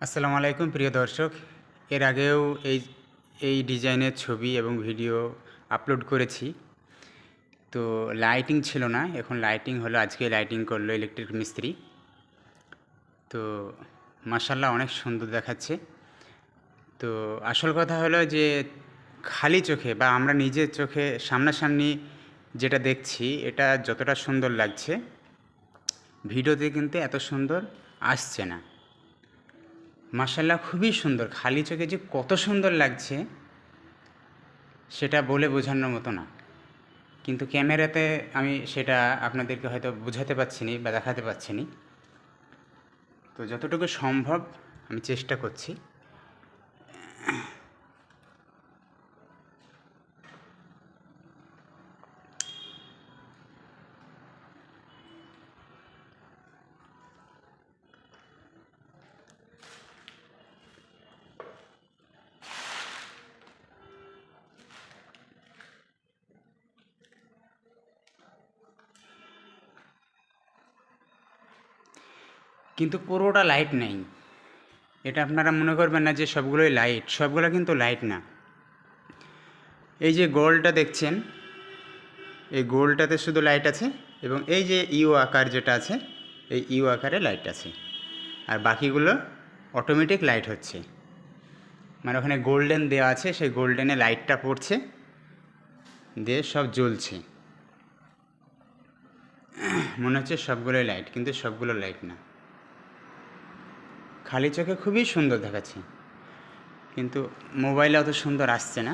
আসসালামু আলাইকুম প্রিয় দর্শক। এর আগেও এই ডিজাইনের ছবি এবং ভিডিও আপলোড করেছি। তো লাইটিং ছিল না, এখন লাইটিং হলো। আজকে লাইটিং করলো ইলেকট্রিক মিস্ত্রি। তো মাশাআল্লাহ অনেক সুন্দর দেখাচ্ছে। তো আসল কথা হলো যে খালি চোখে বা আমরা নিজের চোখে সামনাসামনি যেটা দেখছি এটা যতটা সুন্দর লাগছে, ভিডিওতে কিন্তু এত সুন্দর আসছে না। মাশাআল্লাহ খুবই সুন্দর, খালি চোখে যে কত সুন্দর লাগছে সেটা বলে বোঝানোর মতো না। কিন্তু ক্যামেরাতে আমি সেটা আপনাদেরকে হয়তো বোঝাতে পারছি না বা দেখাতে পারছি না। তো যতটুকু সম্ভব আমি চেষ্টা করছি। কিন্তু পুরোটা লাইট নেই, এটা আপনারা মনে করবেন না যে সবগুলোই লাইট। সবগুলো কিন্তু লাইট না। এই যে গোলটা দেখছেন, এই গোলটাতে শুধু লাইট আছে, এবং এই যে ইউ আকার যেটা আছে, এই ইউ আকারে লাইট আছে, আর বাকিগুলো অটোমেটিক লাইট হচ্ছে। মানে ওখানে গোল্ডেন দেওয়া আছে, সেই গোল্ডেনে লাইটটা পড়ছে, দিয়ে সব জ্বলছে। মনে হচ্ছে সবগুলোই লাইট, কিন্তু সবগুলো লাইট না। খালি চোখে খুবই সুন্দর দেখাচ্ছে, কিন্তু মোবাইলে অত সুন্দর আসছে না।